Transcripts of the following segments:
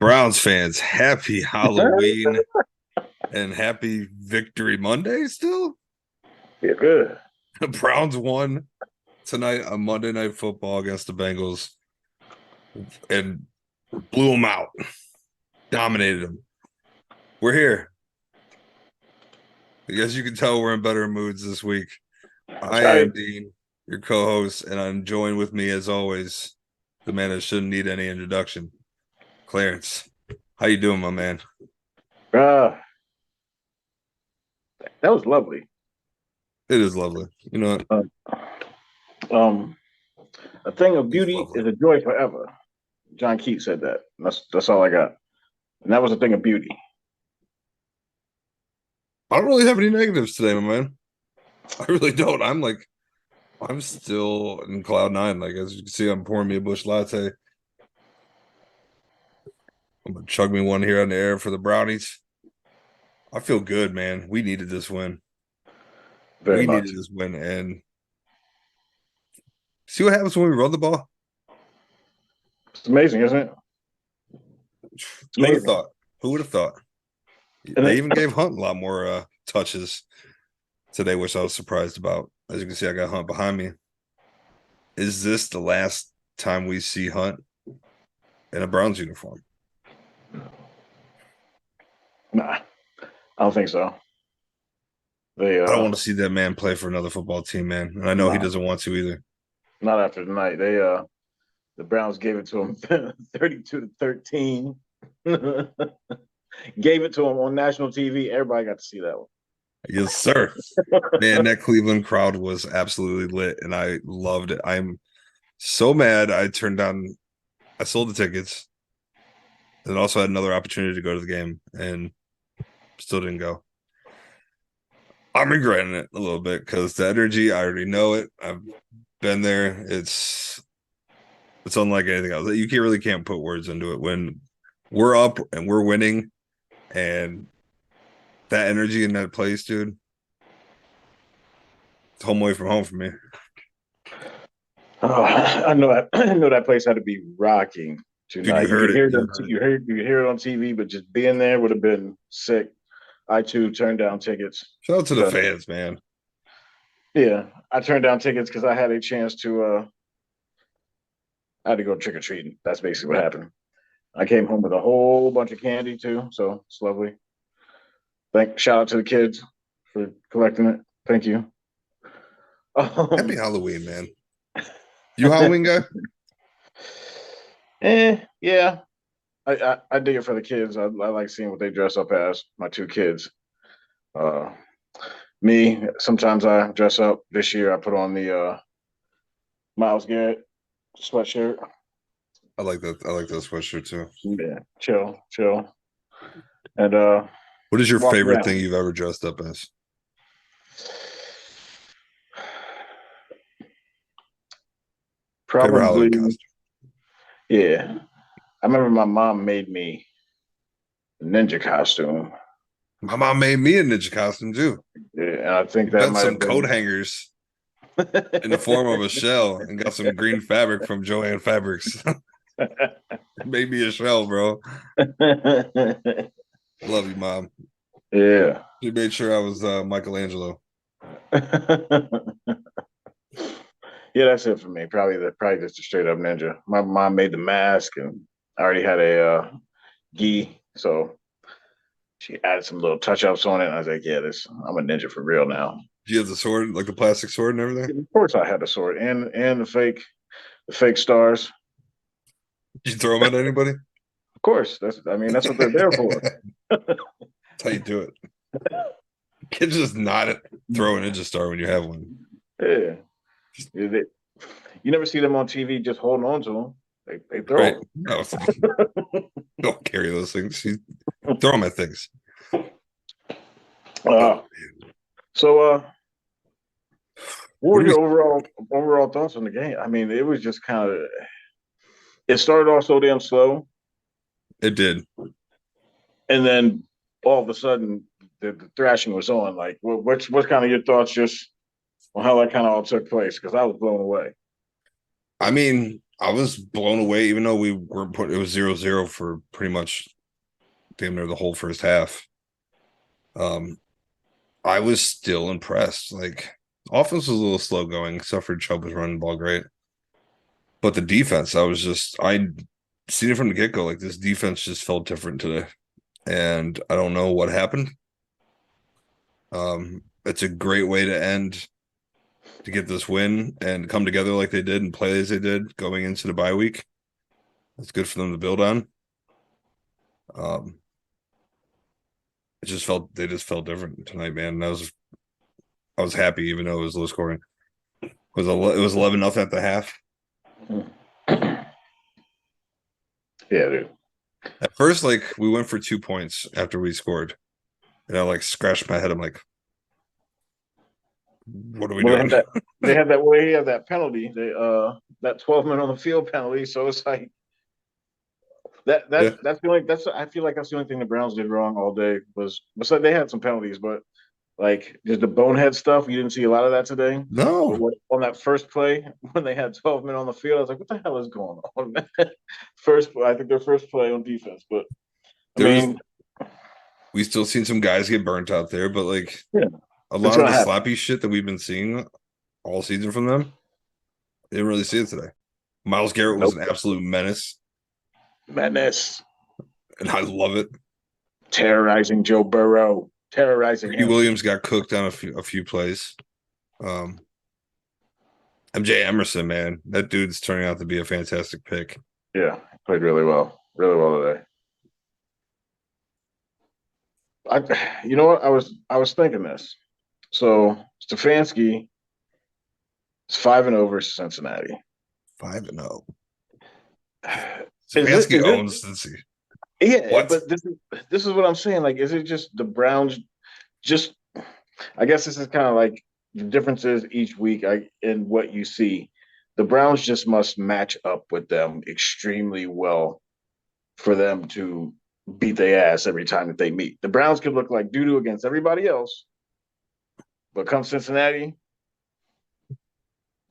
Browns fans, happy Halloween and happy Victory Monday still. Yeah, good. The Browns won tonight on Monday Night Football against the Bengals and blew them out, dominated them. We're here. I guess you can tell we're in better moods this week. That's I right. am Dean, your co-host, and I'm joined with me as always, the man that shouldn't need any introduction, Clarence. How you doing, my man? Uh, that was lovely. It is lovely. You know what? Uh, um, a thing of It's beauty lovely. is a joy forever. John Keats said that. That's all I got. And that was a thing of beauty. I don't really have any negatives today, my man. I really don't. I'm still in cloud nine. Like as you can see, I'm pouring me a bush latte. I'm gonna chug me one here on the air for the brownies. I feel good, man. We needed this win. Very We much. needed this win, and see what happens when we run the ball. It's amazing, isn't it? It's Who would have amazing. thought? Who would have thought? And They it, even gave Hunt a lot more touches today, which I was surprised about. As you can see, I got Hunt behind me. Is this the last time we see Hunt in a Browns uniform? nah, I don't think so. They I don't want to see that man play for another football team, man. And I know he nah, doesn't want to either. not after tonight. The Browns gave it to him 32-13. Gave it to him on national TV. Everybody got to see that Yes, sir. Man, one. that Cleveland crowd was absolutely lit, and I loved it. I'm so mad I sold the tickets, and also had another opportunity to go to the game, and still didn't go. I'm regretting it a little bit because the energy, I already know it. I've been there. It's unlike anything else. You can't put words into it. When we're up and we're winning, and that energy in that place, dude, it's home away from home for me. Oh, I know that. I know that place had to be rocking Dude, you tonight. You heard could it. hear You them. heard it. You could hear it on TV, but just being there would have been sick. I too turned down tickets Shout out to the because fans, man. yeah, I turned down tickets because I had a chance to. I had to go trick or treating. That's basically what happened. I came home with a whole bunch of candy too, so it's lovely. Shout out to the kids for collecting it. Thank you. Happy Um, Halloween, man. You Halloween guy? yeah, I dig it for the kids. I like seeing what they dress up as. My two kids. Uh, Me, sometimes I dress up. This year, I put on the Miles Garrett sweatshirt. I like that. I like that sweatshirt too. Yeah, chill, chill, and What is your walk favorite thing around. you've ever dressed up as? Favorite Halloween Probably, costume? yeah. I remember my mom made me a ninja costume. My mom made me a ninja costume too. Yeah, and I think We that bent might some have coat been. hangers in the form of a shell and got some green fabric from Joanne Fabrics. Made me a shell, bro. Love you, mom. Yeah. She made sure I was Michelangelo. Yeah, that's it for me. Probably just a straight up ninja. My mom made the mask, and I already had a gi, so she added some little touch ups on it. And I was like, yeah, this I'm a ninja for real now. Do you have the sword, like the plastic sword and everything? Of course, I had the sword and the fake stars. Did you throw them at anybody? Of course, that's what they're there for. That's how you do it. Kids just not throw a ninja star when you have one. Yeah, you never see them on TV just holding on to them. They Right? throw No, don't carry those things. You throw them at things. them. Oh, What what were do we? your overall thoughts on the game? I mean, it was just kind of it started off so damn slow, It did. and then all of a sudden the thrashing was on. Like, what's kind of your thoughts just on how that kind of all took place? Because I was blown away. I mean, I was blown away, even though we weren't put it was 0-0 for pretty much damn near the whole first half. Um, I was still impressed. Like offense was a little slow going, except for Chubb was running the ball great. But the defense, I seen it from the get-go. Like this defense just felt different today. And I don't know what happened. It's a great way to get this win and come together like they did and play as they did going into the bye week. It's good for them to build on. Um, it just felt they just felt different tonight, man. And I was happy even though it was low scoring. It was 11-0 at the half. Yeah, dude. At first, like we went for 2 points after we scored, and I like scratched my head. I'm like, what are we Well, doing? they had that way. He had that penalty. That 12 men on the field penalty. So it's like Yeah, that's the only that's I feel like that's the only thing the Browns did wrong all day was besides they had some penalties, but like just the bonehead stuff. You didn't see a lot of that today. But no, on that first play when they had 12 men on the field, I was like, what the hell is going on? I think their first play on defense. But I there was mean, we still seen some guys get burnt out there, but like yeah, a it's lot of gonna the happen. sloppy shit that we've been seeing all season from them, they didn't really see it today. Miles Garrett was Nope. an absolute menace, Madness. and I love it. Terrorizing Joe Burrow. Terrorizing Ricky him. Williams got cooked on a few plays. Um, MJ Emerson, man, that dude's turning out to be a fantastic pick. Yeah, played really well. Really well today. You know what? I was thinking this. So Stefanski is 5-0 versus Cincinnati. 5-0. Is it Stefanski is it owns this. yeah, What? but this is what I'm saying. Like, is it just the Browns just I guess this is kind of like the differences each week in what you see. The Browns just must match up with them extremely well for them to beat their ass every time that they meet. The Browns could look like doo doo against everybody else, but come Cincinnati,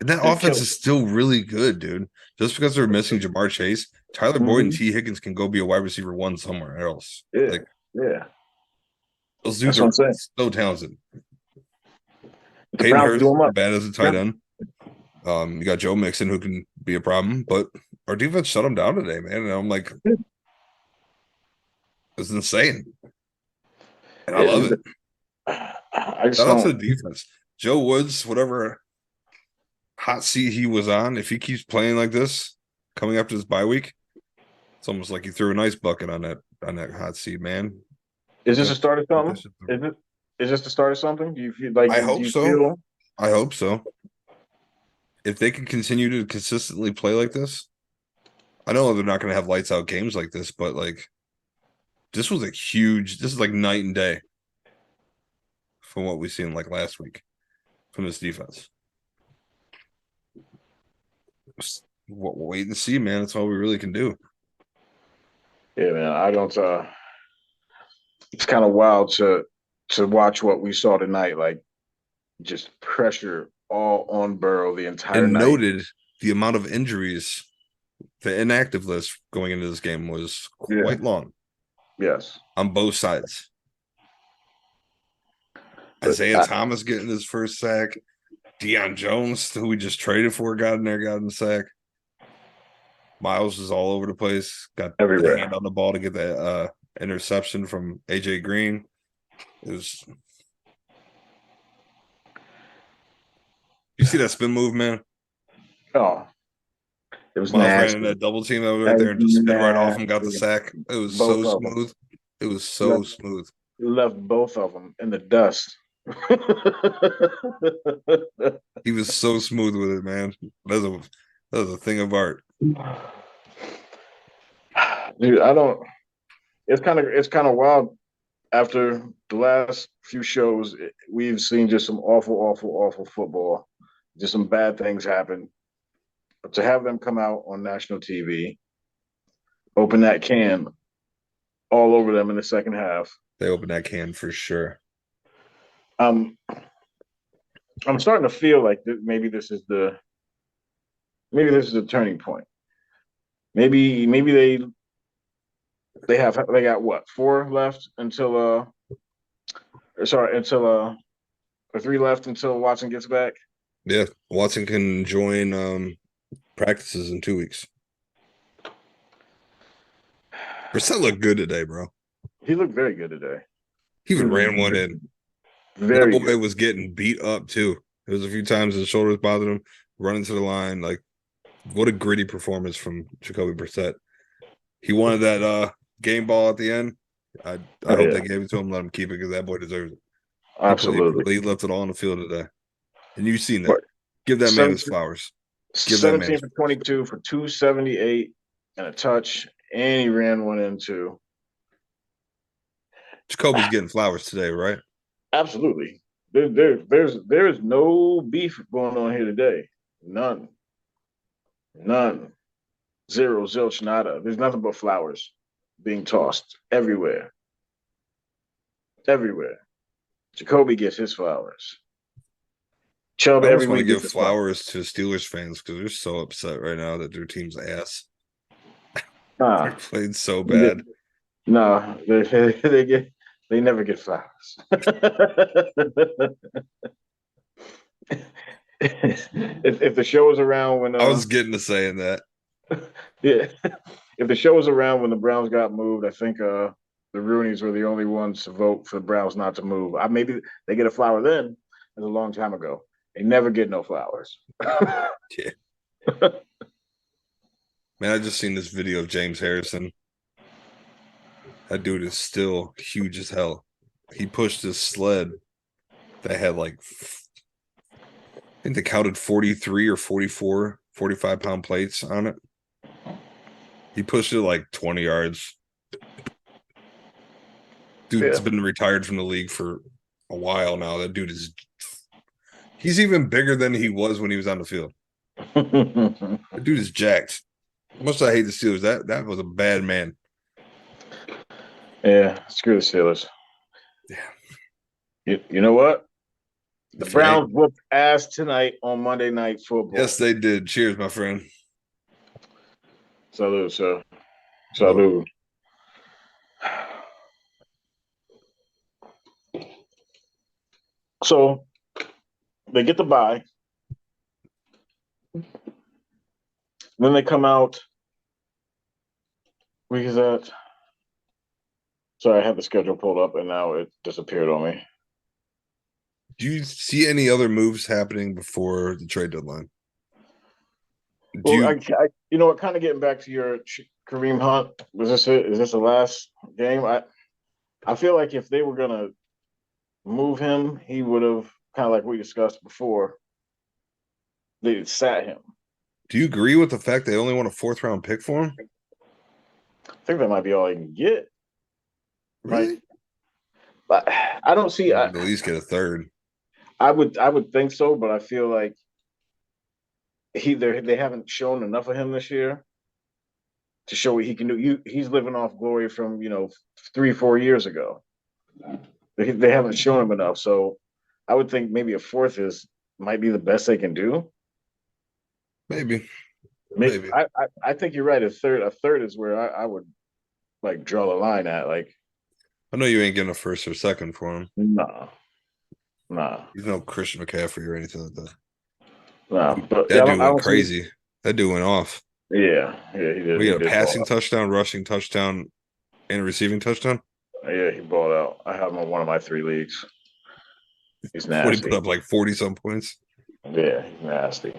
And that just offense kill is still really good, dude. Just because they're missing them. Jamar Chase, Tyler Boyd and Mm-hmm. T. Higgins can go be a wide receiver one somewhere else. Yeah, Like yeah, those dudes that's what are I'm saying. so talented. The Hayden Browns Hurst blew them isn't up. bad as a Yeah, tight end. You got Joe Mixon who can be a problem, but our defense shut them down today, man. And I'm like, it's insane. And I love yeah. it. I just Shout out to don't. the defense. Joe Woods, whatever hot seat he was on, if he keeps playing like this coming up to this bye week, it's almost like you threw an ice bucket on that hot seat, man. Is this a Got start of got that something? shit through. Is it? Is this the start of something? Do you feel like I do hope you so. feel? I hope so. If they can continue to consistently play like this, I know they're not going to have lights out games like this, but like this is like night and day from what we've seen like last week from this defense. Just wait and see, man. That's all we really can do. Yeah, man. I don't. It's kind of wild to watch what we saw tonight. Like just pressure all on Burrow the entire And night. noted the amount of injuries, the inactive list going into this game was Yeah. quite long Yes. on both sides. But Isaiah Thomas getting his first sack. Deion Jones, who we just traded for, got in there, got in the sack. Miles is all over the place. Got the hand everywhere. on the ball to get that interception from AJ Green. It was you see that spin move, man? Oh, it was Miles ran in nasty. that double team that was That right there was and just spin right off him, got the nasty. sack. It was Both so of them smooth. It was so left smooth. left both of them in the dust. He was so smooth with it, man. That's a thing of art. Dude, I don't. It's kind of wild. After the last few shows, we've seen just some awful, awful, awful football. Just some bad things happen. But to have them come out on national TV, open that can all over them in the second half. They opened that can for sure. Um, I'm starting to feel like maybe this is the turning point. maybe they got what, four left until sorry, until or three left until Watson gets back. Yeah, Watson can join practices in 2 weeks. Brissett looked good today, bro. He looked very good today. He He even ran looked one in. That very boy good. was getting beat up too. There was a few times his shoulders bothered him, running to the line. Like, what a gritty performance from Jacoby Brissett. He wanted that game ball at the end. I Oh hope yeah, they gave it to him, let him keep it because that boy deserves it. absolutely. He left it all on the field today. And you've seen that. What Give that man his 17, flowers. Give that man 17 his for flowers. 22 for 278 and a touch, and he ran one into. Jacoby's getting flowers today, right? Absolutely. There is no beef going on here today. None. None. Zero, zilch, nada. There's nothing but flowers being tossed everywhere. Everywhere. Jacoby gets his flowers. Chubb I every almost want to week gets give his flowers. flowers to Steelers fans because they're so upset right now that their team's ass. They're Nah, playing so they, bad. nah, they never get flowers. If the show is around when I was getting to saying that. yeah, if the show was around when the Browns got moved, I think the Roonies were the only ones to vote for the Browns not to move. Maybe they get a flower then. That's a long time ago. They never get no flowers. Yeah. Man, I just seen this video of James Harrison. That dude is still huge as hell. He pushed his sled that had like, I think they counted 43 or 44, 45-pound plates on it. He pushed it like 20 yards. Dude's Yeah. been retired from the league for a while now. That dude is, he's even bigger than he was when he was on the field. That dude is jacked. Much I hate the Steelers. That was a bad man. Yeah, screw the Steelers. Yeah. You know what? The If you ain't, Browns whooped ass tonight on Monday Night yes, Football. they did. Cheers, my friend. Salute, sir. Salute. Salute. So they get the bye. Then they come out. Week is that? Sorry, I had the schedule pulled up and now it disappeared on me. Do you see any other moves happening before the trade deadline? Do Well, you you know what? Kind of getting back to your Kareem Hunt. Was this it? Is this the last game? I feel like if they were gonna move him, he would have kind of like we discussed before. They sat him. do you agree with the fact they only want a fourth round pick for him? I think that might be all he can get. Like, Really? but I don't see. You could at least get a third. I would think so, but I feel like they haven't shown enough of him this year to show what he can do. He's living off glory from 3-4 years ago. They haven't shown him enough, so I would think maybe a fourth is might be the best they can do. Maybe. Maybe, Maybe. I think you're right. A third is where I would like draw the line at. Like, I know you ain't getting a first or second for him. nah, nah, He's no Christian McCaffrey or anything like that. nah. But yeah, That dude I went don't see. crazy. That dude went off. Yeah, yeah, he did. We He got a did ball passing out. touchdown, rushing touchdown, and a receiving touchdown. Yeah, he balled out. I have him on one of my three leagues. He's What he put nasty. up like 40 some points. Yeah, he's nasty.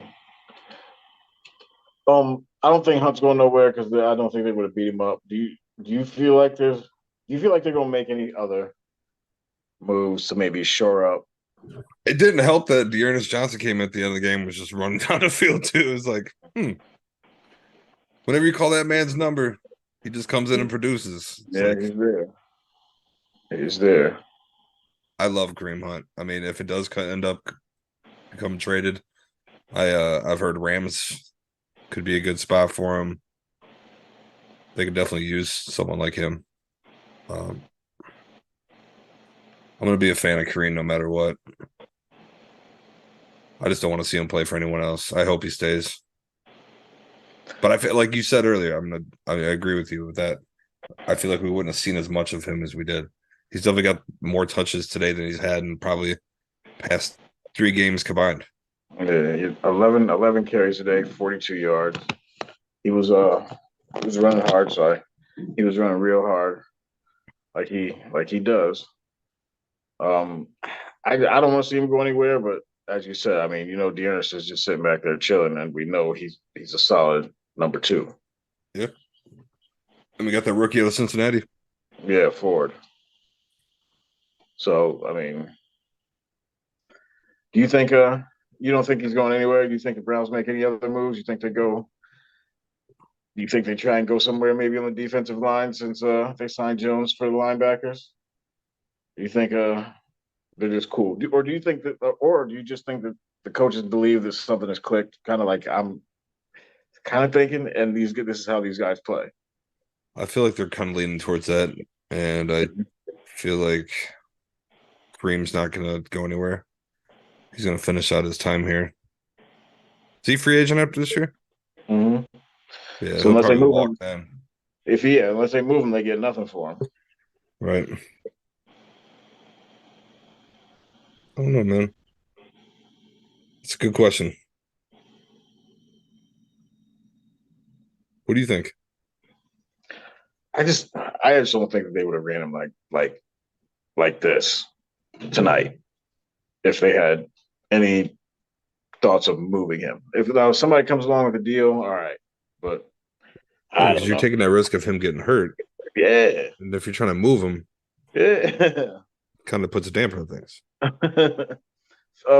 I don't think Hunt's going nowhere because I don't think they would have beat him up. Do you feel like they're gonna make any other moves to maybe shore up? It didn't help that Dearness Johnson came at the end of the game and was just running down the field too. It was like, whenever you call that man's number, he just comes in and produces. It's Yeah, like he's there. He's there. I love Kareem Hunt. I mean, if it does end up become traded, I've heard Rams could be a good spot for him. They could definitely use someone like him. Um, I'm gonna be a fan of Kareem no matter what. I just don't want to see him play for anyone else. I hope he stays. But I feel like you said earlier, I agree with you with that. I feel like we wouldn't have seen as much of him as we did. He's definitely got more touches today than he's had in probably past 3 games combined. Yeah, 11 carries today, 42 yards. He was he was running hard, so he was running real hard, like he does. Um, I don't want to see him go anywhere, but as you said, I mean, Dearness is just sitting back there chilling, and we know he's a solid number two. Yeah. And we got that rookie out of Cincinnati. Yeah, Ford. So I mean, do you think you don't think he's going anywhere? Do you think the Browns make any other moves? You think they go? Do you think they try and go somewhere maybe on the defensive line since they signed Jones for the linebackers? Do you think they're just cool, or do you think that, or do you just think that the coaches believe that something has clicked, kind of like I'm kind of thinking, and this is how these guys play. I feel like they're kind of leaning towards that. And I feel like Kareem's not going to go anywhere. He's going to finish out his time here. Is he free agent after this year? Mm-hmm. Yeah, So he'll unless they probably move walk him, then. unless they move him, they get nothing for him. Right. I don't know, man. It's a good question. What do you think? I just don't think that they would have ran him like this tonight if they had any thoughts of moving him. If now somebody comes along with a deal, all right, but Yeah, I because don't you're know. taking that risk of him getting hurt. Yeah, And if you're trying to move him, yeah. kind of puts a damper on things.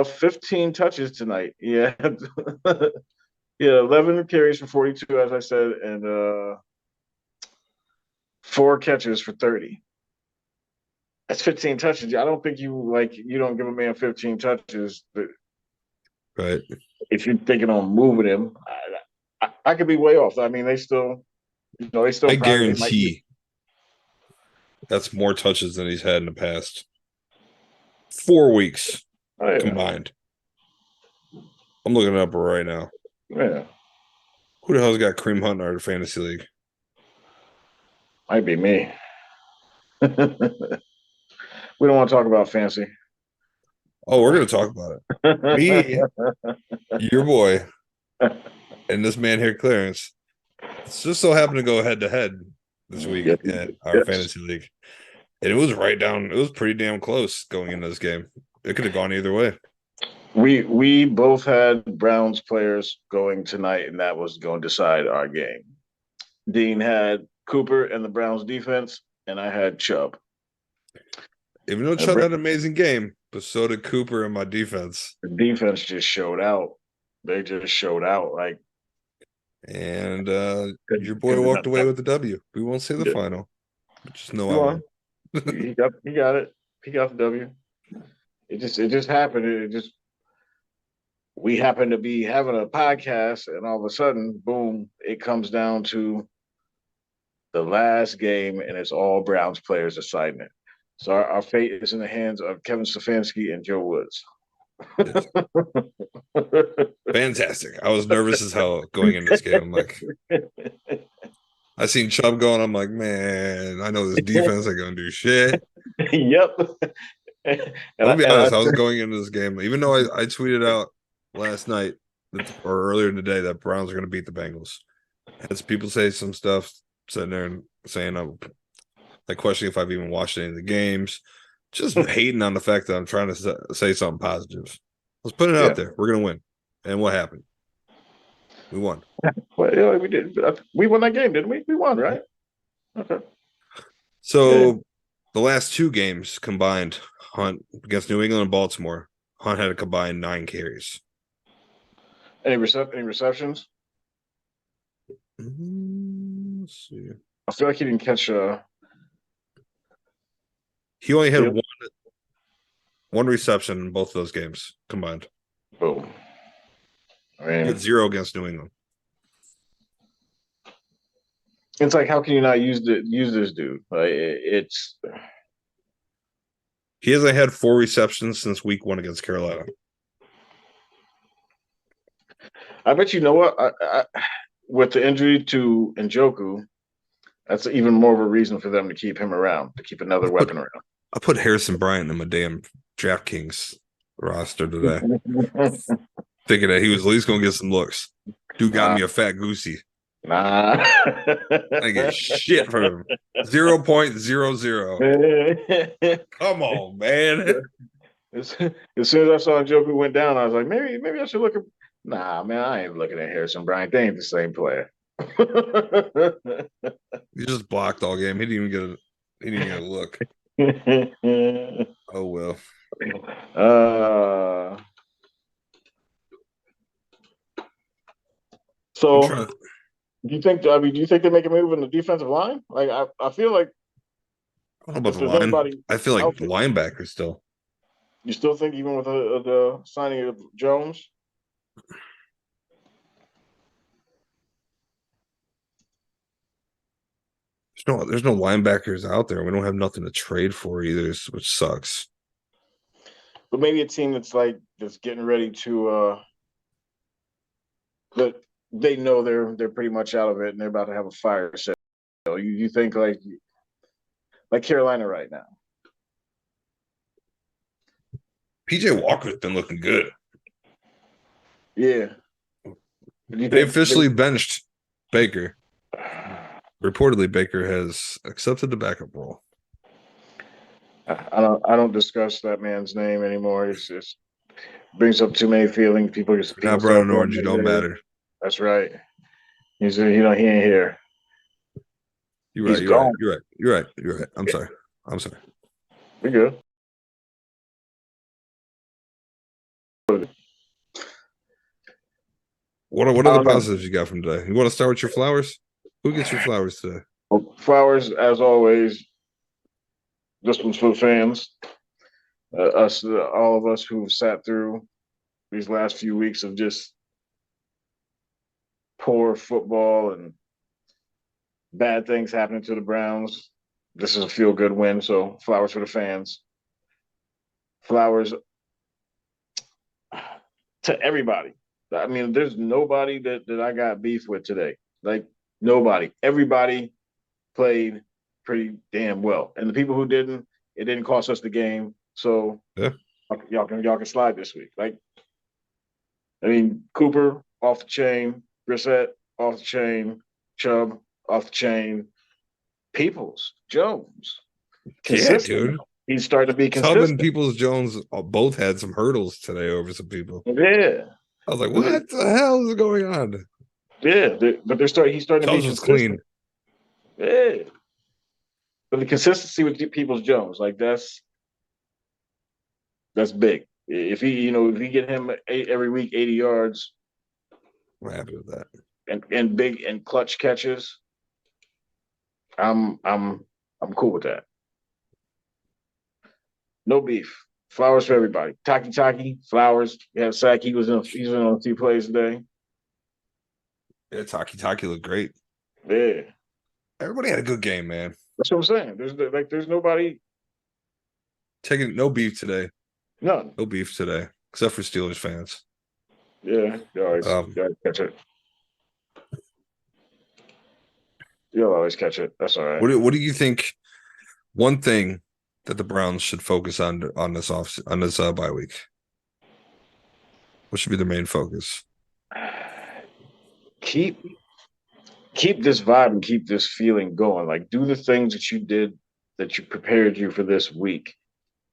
15 touches tonight. Yeah, yeah. 11 carries for 42, as I said, and 4 catches for 30. That's 15 touches. I don't think you don't give a man 15 touches. But Right. if you're thinking on moving him, I could be way off. I mean, they still I probably they might. guarantee that's more touches than he's had in the past 4 weeks Oh yeah, combined. I'm looking it up right now. yeah. Who the hell's got Kareem Hunt in our fantasy league? Might be me. We don't want to talk about fancy. Oh, we're gonna talk about it. Me, your boy, and this man here, Clarence. It's just so happened to go head to head this Yes, week in our yes. fantasy league. And it was right down, it was pretty damn close going into this game. It could have gone either way. We both had Browns players going tonight, and that was going to decide our game. Dean had Cooper and the Browns defense, and I had Chubb. Even though Chubb The had an amazing game, but so did Cooper and my defense. defense just showed out. They just showed out. Like And your boy couldn't do walked nothing. away with the W. We won't say the Yeah, final, but just know he I won. won. He got it. He got the W. It just happened. It just we happened to be having a podcast, and all of a sudden, boom! It comes down to the last game, and it's all Browns players deciding it. So our fate is in the hands of Kevin Stefanski and Joe Woods. Yes. Fantastic. I was nervous as hell going into this game. I'm like, I seen Chubb going. I'm like, man, I know this defense ain't gonna do shit. Yep. and I'm I gonna be and I honest. I was going into this game, even though I tweeted out last night or earlier today that Browns are gonna beat the Bengals. As people say some stuff, sitting there and saying I'm like questioning if I've even watched any of the games, just hating on the fact that I'm trying to say something positive. Let's put it out yeah. there. We're gonna win. And what happened? We won. Well, yeah, we did. We won that game, didn't we? We won, right? Okay. Yeah. So the last 2 games combined, Hunt against New England and Baltimore, Hunt had a combined 9 carries. Any receptions? Let's see. I feel like he didn't catch He only had field. one reception in both of those games combined. Boom. I He had mean, 0 against New England. it's like how can you not use this dude? Like it's He hasn't had 4 receptions since week 1 against Carolina. I bet you know what with the injury to Njoku, that's even more of a reason for them to keep him around, to keep I another put weapon I put Harrison Bryant in my damn DraftKings roster today, around. thinking that he was at least gonna get some looks. Dude got Nah, me a fat goosey. nah. I get shit from him. 0.00. Come on, man. As soon as I saw Njoku went down, I was like, maybe I should look at. Nah, man, I ain't looking at Harrison Bryant. They ain't the same player. He just blocked all game. He didn't even get a look. Oh well. uh, I'm so trying. do you think? I mean, do you think they make a move in the defensive line? Like, I feel like I don't know if about the there's line. anybody I feel like out the there, linebacker still. you still think even with the signing of Jones? There's no linebackers out there. We don't have nothing to trade for either, which sucks. But maybe a team that's getting ready to that they know they're pretty much out of it and they're about to have a fire sale. You think like Carolina right now? PJ Walker's been looking good. Yeah. Do you They think officially benched Baker. Reportedly, Baker has accepted the backup role. I don't discuss that man's name anymore. It's just brings up too many feelings. People Not brown start and going orange. You their don't way. matter. That's right. He ain't here. You're right. He's You're right. gone. You're right. You're right. You're right. I'm sorry. I'm sorry. We good. What I are the don't know. positives you got from today? You want to start with your flowers? Who gets your flowers today? Well, Flowers, as always. This one's for the fans. All of us who've sat through these last few weeks of just poor football and bad things happening to the Browns. This is a feel good win. So flowers for the fans. Flowers to everybody. I mean, there's nobody that I got beef with today. Like nobody. Everybody played pretty damn well. And the people who didn't, it didn't cost us the game. So Yeah. y'all can slide this week. Like, I mean, Cooper off the chain, Brissett off the chain, Chubb off the chain, Peoples, Jones, Yeah, consistent. dude. He's starting to be Chubb and consistent. Peoples Jones both had some hurdles today over some people. Yeah. I was like, what the hell is going on? Yeah, but he's starting to be Chubbs was clean. consistent. Yeah. But the consistency with Peoples Jones, like that's big. If he get him every week 80 yards I'm happy with that. and big and clutch catches, I'm cool with that. No beef. Flowers for everybody. Taki, flowers. We had a sack. He's in on a few plays today. Yeah, Taki looked great. Yeah. Everybody had a good game, man. That's what I'm saying. There's nobody, Taking no beef today. none. No beef today, except for Steelers fans. Yeah, Um, you always catch it. You'll always catch it. That's all right. what do you think? One thing that the Browns should focus on this bye week. What should be their main focus? Keep keep this vibe and keep this feeling going. Like do the things that you did that you prepared you for this week.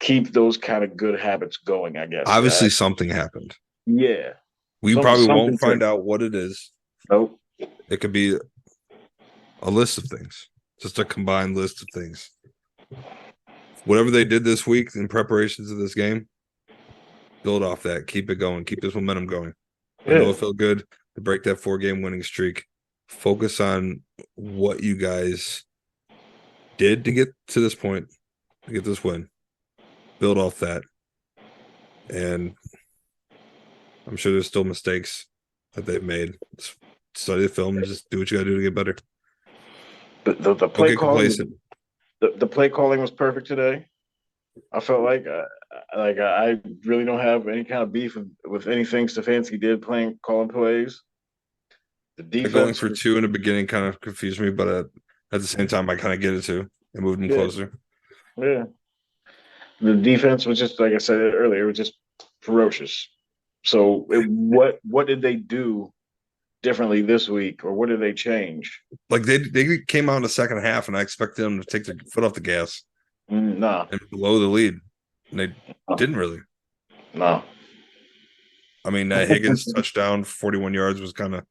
Keep those kind of good habits going, I guess. Obviously, something happened. Yeah. We probably Something won't to find out what it is. nope. It could be a list of things, just a combined list of things. Whatever they did this week in preparations of this game, build off that. Keep it going. Keep this momentum going. I know Yeah. it felt good to break that 4-game winning streak. Focus on what you guys did to get to this point, to get this win. Build off that. And I'm sure there's still mistakes that they've made. Study the film and just do what you got to do to get better. But the Don't play get calling complacent. the play calling was perfect today. I felt like I really don't have any kind of beef with anything Stefanski did playing calling plays. The Going defense for was two in the beginning kind of confused me, but at the same time, I kind of get it too. It moved them yeah, closer. yeah. The defense was just like I said earlier, it was just ferocious. So what did they do differently this week, or what did they change? Like they came out in the second half, and I expected them to take their foot off the gas Nah, and blow the lead, and they nah, didn't really. nah. I mean, that Higgins touchdown, 41 yards was kind of,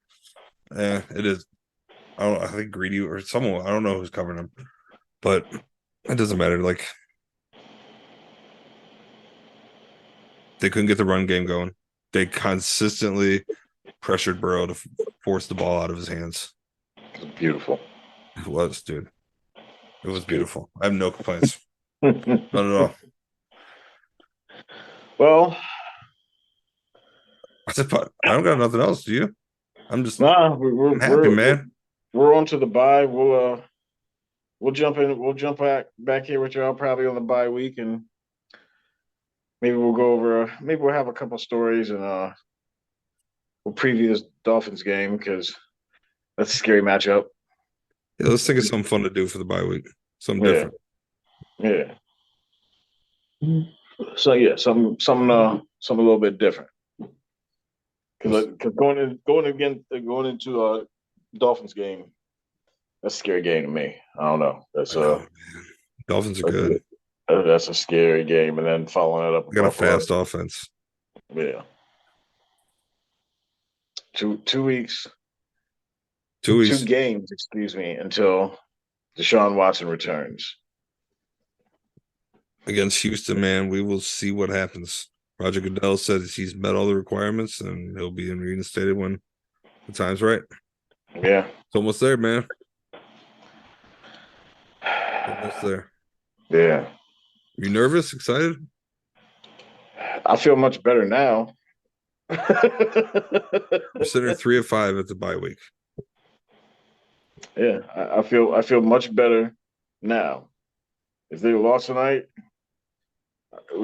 it is. I don't. I think Greedy or someone. I don't know who's covering him, but it doesn't matter. Like they couldn't get the run game going. They consistently pressured Burrow to force the ball out of his hands. It was beautiful. It was, dude. It It's was beautiful. beautiful. I have no complaints. Not at all. Well, I don't got nothing else. Do you? nah, I'm happy, man. we're on to the bye. We'll jump in. We'll jump back here with y'all probably on the bye week, and maybe we'll go over. Maybe we'll have a couple stories, and we'll preview this Dolphins game because that's a scary matchup. Yeah, let's think of something fun to do for the bye week. Something Yeah, different. yeah. So yeah, something a little bit different. Because going into a Dolphins game, that's a scary game to me. I don't know. I know. Dolphins are That's good. that's a scary game, and then following it up They with got a Buffalo. fast offense. Yeah, 2 weeks, 2 2 weeks games, excuse me, until Deshaun Watson returns. against Houston, man. We will see what happens. Roger Goodell says he's met all the requirements and he'll be reinstated when the time's right. Yeah, It's almost there, man. Almost there. yeah. You nervous? Excited? I feel much better now. We're sitting here 3-5 at the bye week. Yeah, I feel much better now. If they lost tonight,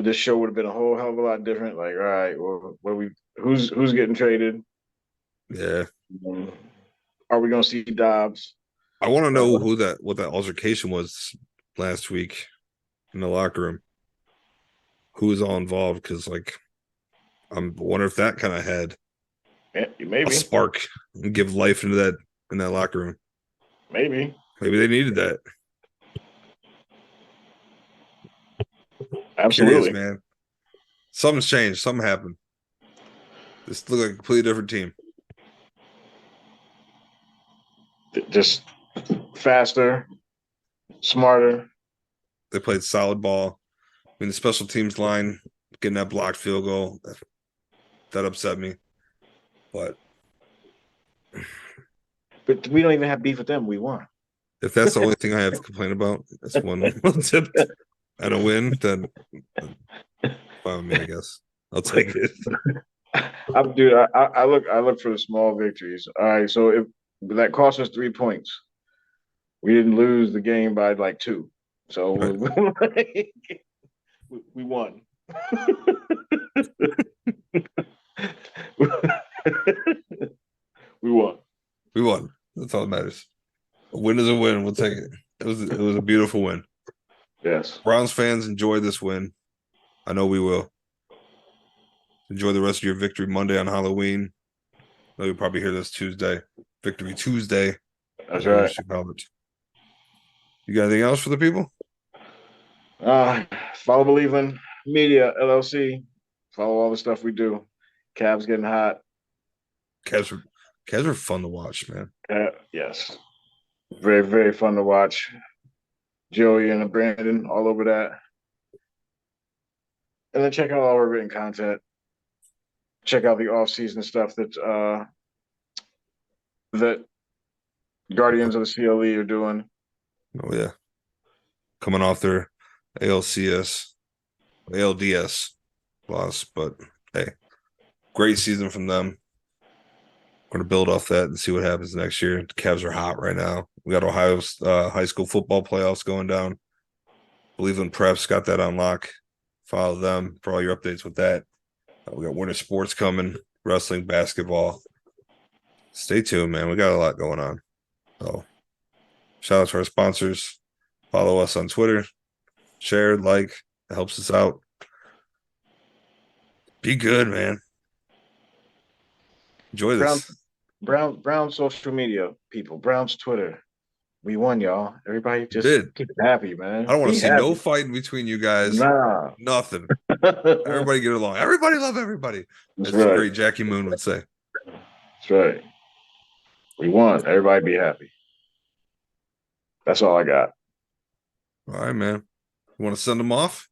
this show would have been a whole hell of a lot different. Like, all right, well, who's getting traded? Yeah. Um, are we gonna see Dobbs? I want to Uh, know what that altercation was last week in the locker room. Who was all involved? Because like I'm wonder if that kind of had yeah, a maybe, spark and give life into that locker room. maybe, Maybe they needed that. Curious, absolutely. man. Something's changed. Something happened. This looked like a completely different team. Just faster, smarter. They played solid ball. I mean, the special teams line getting that blocked field goal that upset me. But But we don't even have beef with them. We won. if that's the only thing I have to complain about, that's one tip and a win, then fine with me, I guess. I'll take it. Dude, I look for the small victories. All right, so if that cost us 3 points, we didn't lose the game by like two, so Right. we won. We won. We won. That's all that matters. A win is a win. We'll take it. It was a beautiful win. Yes. Browns fans, enjoy this win. I know we will. Enjoy the rest of your victory Monday on Halloween. I know you'll probably hear this Tuesday. Victory Tuesday. That's Whatever right. you call it. You got anything else for the people? Follow Believeland Media LLC. Follow all the stuff we do. Cavs getting hot. Cavs were, Cavs were fun to watch, man. Yes. Very, very fun to watch. Joey and Brandon all over that. And then check out all our written content. Check out the off-season stuff that Guardians of the CLE are doing. Oh yeah, coming off their ALCS, ALDS loss, but hey, great season from them. Going to build off that and see what happens next year. The Cavs are hot right now. We got Ohio's high school football playoffs going down. Cleveland Preps got that on lock. Follow them for all your updates with that. We got winter sports coming, wrestling, basketball. Stay tuned, man. We got a lot going on. So shout out to our sponsors. Follow us on Twitter. Share, like. It helps us out. Be good, man. Enjoy Brown, this. Brown social media people. Brown's Twitter. We won, y'all. Everybody just Did. keep it happy, I man. don't want Be to see no happy. fighting between you guys. Nah. Nothing. That's Everybody get along. Everybody love everybody. As the right. great Jackie Moon would say. That's right. We won. Everybody be happy. That's all I got. All right, man. You want to send them off?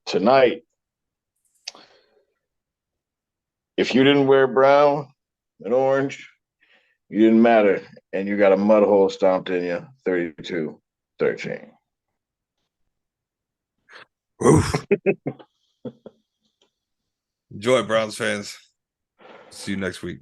Tonight, if you didn't wear brown and orange, you didn't matter. And you got a mud hole stomped in you, 32-13. Oof. Enjoy, Browns fans. See you next week.